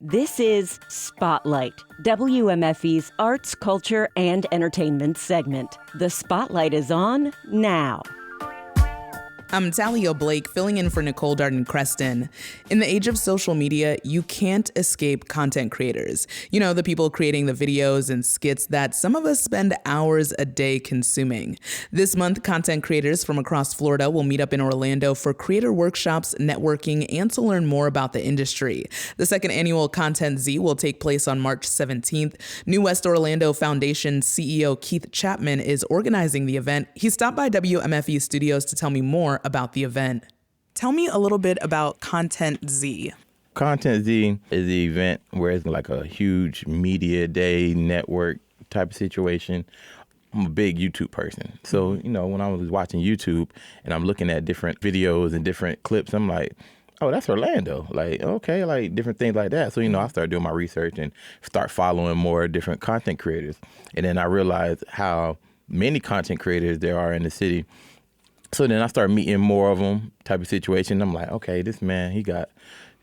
This is Spotlight, WMFE's arts, culture, and entertainment segment. The spotlight is on now. I'm Talia Blake, filling in for Nicole Darden-Creston. In the age of social media, you can't escape content creators. You know, the people creating the videos and skits that some of us spend hours a day consuming. This month, content creators from across Florida will meet up in Orlando for creator workshops, networking, and to learn more about the industry. The second annual Content Z will take place on March 17th. New West Orlando Foundation CEO Keith Chapman is organizing the event. He stopped by WMFE Studios to tell me more about the event. Tell me a little bit about Content Z. Content Z is the event where it's like a huge media day network type of situation. I'm a big YouTube person. So, you know, when I was watching YouTube and I'm looking at different videos and different clips, I'm like, oh, that's Orlando. Like, okay, like different things like that. So, you know, I started doing my research and start following more different content creators. And then I realized how many content creators there are in the city. So then I started meeting more of them type of situation. I'm like, okay, this man, he got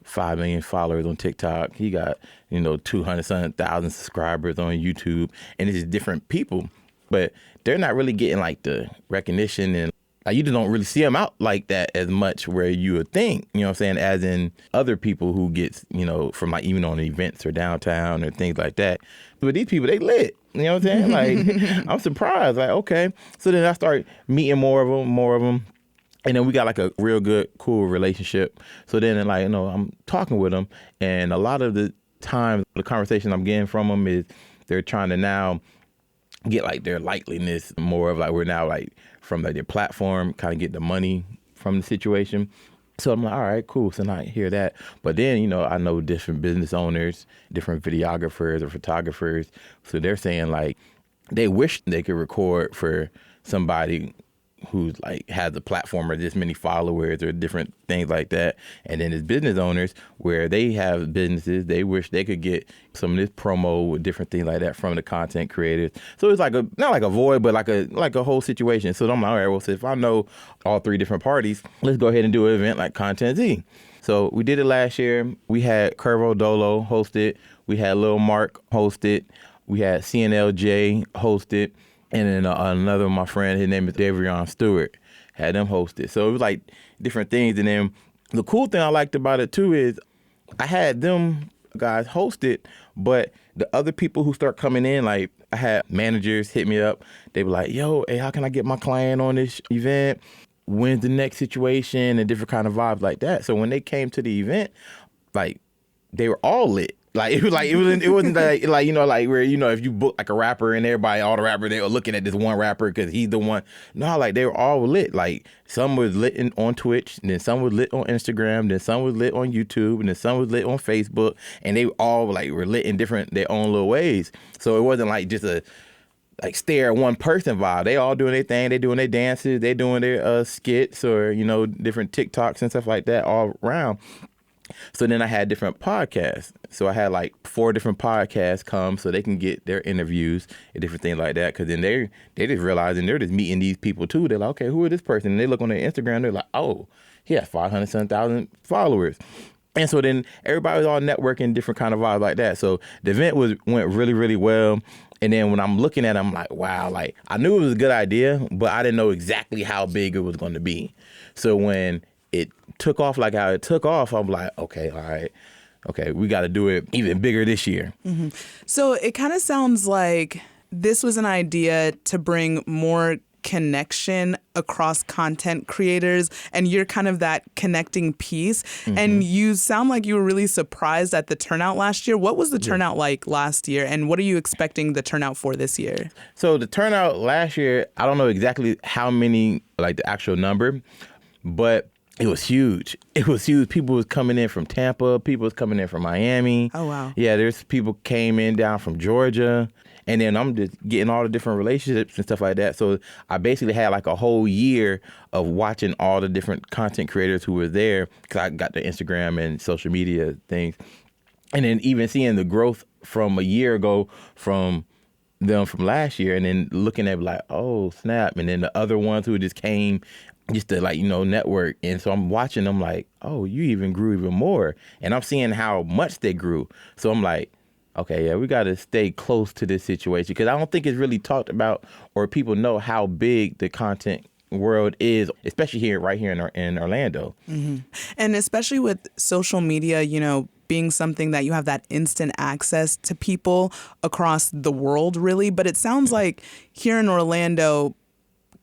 5 million followers on TikTok. He got, 200,000 subscribers on YouTube. And it's just different people. But they're not really getting like the recognition and like, you just don't really see them out like that as much where you would think, you know what I'm saying, as in other people who get, from like even on events or downtown or things like that. But these people, they lit. You know what I'm saying? Like, I'm surprised. Like, okay. So then I start meeting more of them. And then we got like a real good, cool relationship. So then like, I'm talking with them. And a lot of the times, the conversation I'm getting from them is they're trying to now get like their likeliness more of like, we're now like from like their platform, kind of get the money from the situation. So I'm like, all right, cool. So now I hear that. But then, I know different business owners, different videographers or photographers. So they're saying like they wish they could record for somebody who's like has a platform or this many followers or different things like that. And then there's business owners where they have businesses, they wish they could get some of this promo with different things like that from the content creators. So it's like not like a void, but like a whole situation. So I'm like, all right, well, so if I know all three different parties, let's go ahead and do an event like Content Z. So we did it last year. We had Curvo Dolo hosted. We had Lil Mark hosted. We had CNLJ hosted. And then another of my friend, his name is Davion Stewart, had them hosted. So it was like different things. And then the cool thing I liked about it too is I had them guys hosted, but the other people who start coming in, like I had managers hit me up. They were like, yo, hey, how can I get my client on this event? When's the next situation? And different kind of vibes like that. So when they came to the event, like they were all lit. Like it wasn't like like where if you book like a rapper and everybody, all the rappers, they were looking at this one rapper because he's the one. No, like they were all lit. Like some was lit on Twitch, and then some was lit on Instagram, then some was lit on YouTube, and then some was lit on Facebook, and they all like were lit in different their own little ways. So it wasn't like just a like stare at one person vibe. They all doing their thing. They doing their dances. They doing their skits or different TikToks and stuff like that all around. So then I had different podcasts. So I had like 4 different podcasts come so they can get their interviews and different things like that. Because then they just realizing they're just meeting these people too. They're like, okay, who is this person? And they look on their Instagram. They're like, oh, he has 500,000 followers. And so then everybody was all networking, different kind of vibes like that. So the event went really, really well. And then when I'm looking at it, I'm like, wow, like I knew it was a good idea, but I didn't know exactly how big it was going to be. So when it took off like how it took off, I'm like, okay, all right. Okay, we got to do it even bigger this year. Mm-hmm. So it kind of sounds like this was an idea to bring more connection across content creators, and you're kind of that connecting piece. Mm-hmm. And you sound like you were really surprised at the turnout last year. What was the turnout like last year, and what are you expecting the turnout for this year? So the turnout last year, I don't know exactly how many, like the actual number, but it was huge. It was huge. People was coming in from Tampa. People was coming in from Miami. Oh, wow. Yeah, there's people came in down from Georgia. And then I'm just getting all the different relationships and stuff like that. So I basically had like a whole year of watching all the different content creators who were there because I got the Instagram and social media things. And then even seeing the growth from a year ago from them from last year and then looking at like, oh, snap. And then the other ones who just came just to like, network. And so I'm watching them like, oh, you even grew even more. And I'm seeing how much they grew. So I'm like, okay, yeah, we got to stay close to this situation because I don't think it's really talked about or people know how big the content world is, especially right here in Orlando. Mm-hmm. And especially with social media, being something that you have that instant access to people across the world, really. But it sounds like here in Orlando,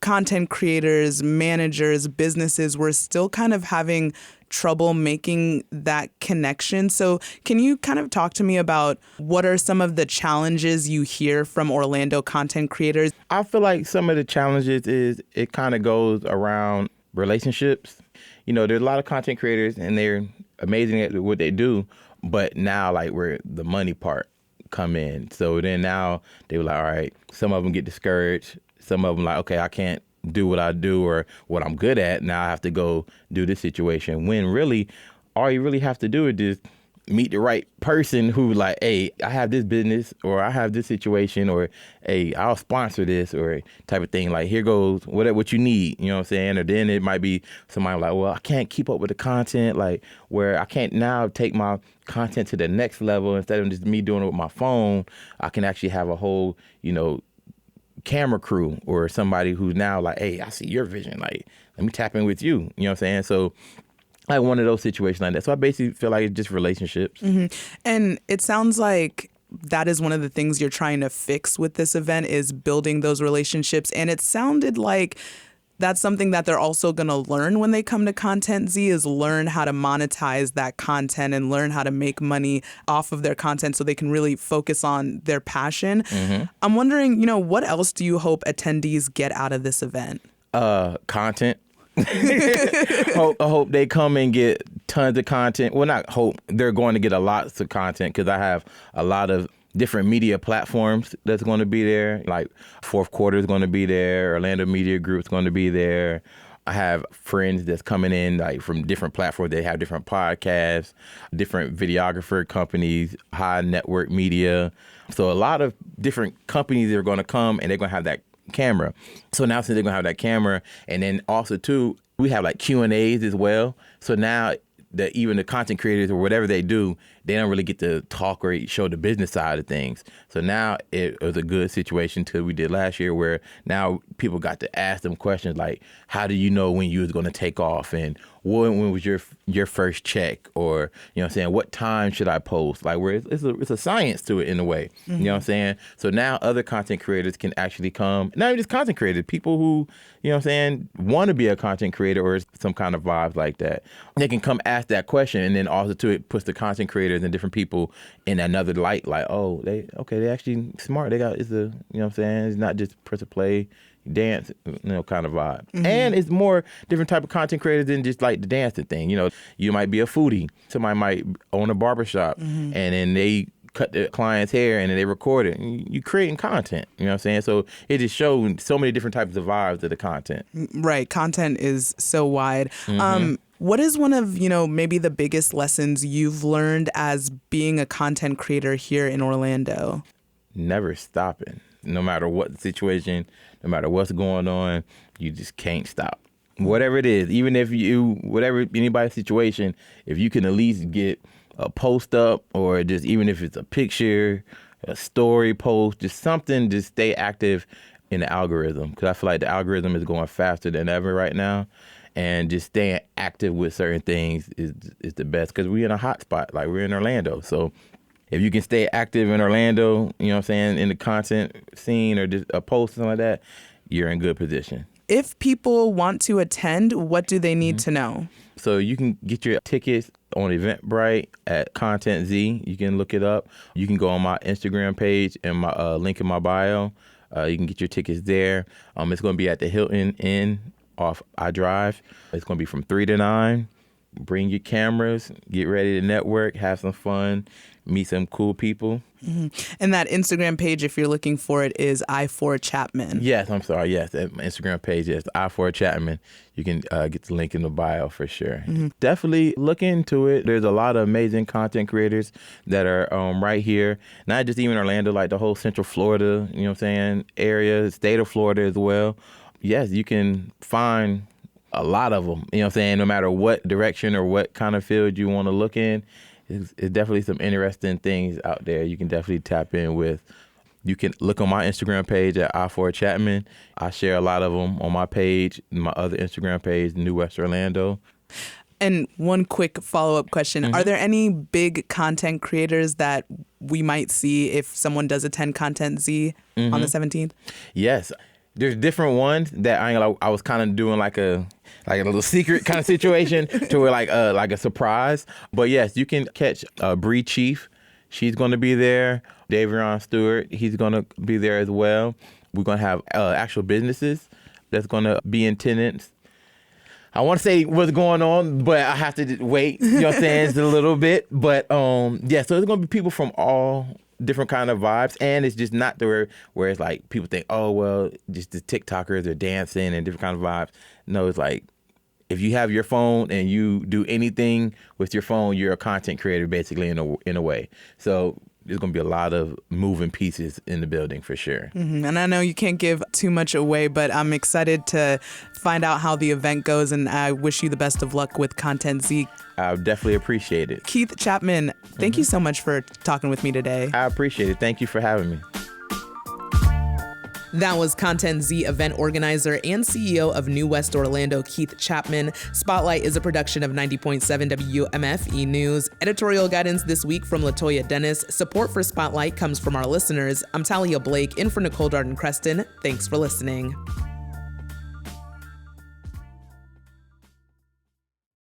content creators, managers, businesses were still kind of having trouble making that connection. So can you kind of talk to me about what are some of the challenges you hear from Orlando content creators? I feel like some of the challenges is it kind of goes around relationships. There's a lot of content creators and they're amazing at what they do, but now like where the money part come in. So then now they were like, all right, some of them get discouraged. Some of them like, okay, I can't do what I do or what I'm good at. Now I have to go do this situation. When really, all you really have to do is just meet the right person who like, hey, I have this business or I have this situation or, hey, I'll sponsor this or type of thing. Like, here goes what you need, you know what I'm saying? Or then it might be somebody like, well, I can't keep up with the content, like where I can't now take my content to the next level. Instead of just me doing it with my phone, I can actually have a whole, camera crew or somebody who's now like, hey, I see your vision. Like, let me tap in with you. You know what I'm saying? So like one of those situations like that. So I basically feel like it's just relationships. Mm-hmm. And it sounds like that is one of the things you're trying to fix with this event is building those relationships. And it sounded like that's something that they're also going to learn when they come to Content Z is learn how to monetize that content and learn how to make money off of their content so they can really focus on their passion. Mm-hmm. I'm wondering, what else do you hope attendees get out of this event? Content. I hope they come and get tons of content. Well, not hope. They're going to get a lot of content because I have a lot of different media platforms that's going to be there. Like Fourth Quarter is going to be there. Orlando Media Group is going to be there. I have friends that's coming in like from different platforms. They have different podcasts, different videographer companies, high network media. So a lot of different companies are going to come and they're going to have that camera. So now since they're going to have that camera, and then also too, we have like Q&As as well. So now that even the content creators or whatever they do, they don't really get to talk or show the business side of things. So now it was a good situation till we did last year where now people got to ask them questions like, how do you know when you was going to take off? And when was your first check? Or, you know what I'm saying, what time should I post? Like where it's a science to it in a way. Mm-hmm. You know what I'm saying? So now other content creators can actually come, not even just content creators, people who, you know what I'm saying, want to be a content creator or some kind of vibe like that. They can come ask that question, and then also too, it puts the content creators and different people in another light, like, oh, they actually smart. They got, you know what I'm saying? It's not just press a play, dance, kind of vibe. Mm-hmm. And it's more different type of content creators than just like the dancing thing. You might be a foodie. Somebody might own a barbershop, mm-hmm. and then they cut the client's hair and then they record it. You creating content, you know what I'm saying? So it just shows so many different types of vibes of the content. Right. Content is so wide. Mm-hmm. What is one of, maybe the biggest lessons you've learned as being a content creator here in Orlando? Never stopping. No matter what the situation, no matter what's going on, you just can't stop. Whatever it is, even if whatever anybody's situation, if you can at least get a post up or just even if it's a picture, a story post, just something, just stay active in the algorithm. Because I feel like the algorithm is going faster than ever right now. And just staying active with certain things is the best because we're in a hot spot, like we're in Orlando. So if you can stay active in Orlando, you know what I'm saying, in the content scene or just a post or something like that, you're in good position. If people want to attend, what do they need to know? So you can get your tickets on Eventbrite at Content Z. You can look it up. You can go on my Instagram page and my link in my bio. You can get your tickets there. It's going to be at the Hilton Inn off iDrive. It's going to be from 3 to 9. Bring your cameras, get ready to network, have some fun, meet some cool people. Mm-hmm. And that Instagram page, if you're looking for it, is I4Chapman. Yes, I'm sorry. Yes, that Instagram page is I4Chapman. You can get the link in the bio for sure. Mm-hmm. Definitely look into it. There's a lot of amazing content creators that are right here. Not just even Orlando, like the whole Central Florida, you know what I'm saying, area, state of Florida as well. Yes, you can find a lot of them. You know what I'm saying? No matter what direction or what kind of field you want to look in, it's definitely some interesting things out there you can definitely tap in with. You can look on my Instagram page at I4Chapman. I share a lot of them on my page, my other Instagram page, New West Orlando. And one quick follow-up question. Are there any big content creators that we might see if someone does attend Content Z on the 17th? Yes. There's different ones that I was kind of doing like a little secret kind of situation to where like a surprise. But yes, you can catch Bree Chief. She's going to be there. Davion Stewart, he's going to be there as well. We're going to have actual businesses that's going to be in attendance. I want to say what's going on, but I have to wait, you know what I'm saying, it's a little bit. But yeah, so there's going to be people from all different kind of vibes, and it's just not where it's like people think, oh, well, just the TikTokers are dancing and different kind of vibes. No, it's like if you have your phone and you do anything with your phone, you're a content creator basically in a way. So there's going to be a lot of moving pieces in the building for sure. And I know you can't give too much away, but I'm excited to find out how the event goes, and I wish you the best of luck with Content Z. I definitely appreciate it. Keith Chapman, thank you so much for talking with me today. I appreciate it. Thank you for having me. That was Content Z event organizer and CEO of New West Orlando, Keith Chapman. Spotlight is a production of 90.7 WMFE News. Editorial guidance this week from Latoya Dennis. Support for Spotlight comes from our listeners. I'm Talia Blake, in for Nicole Darden-Creston. Thanks for listening.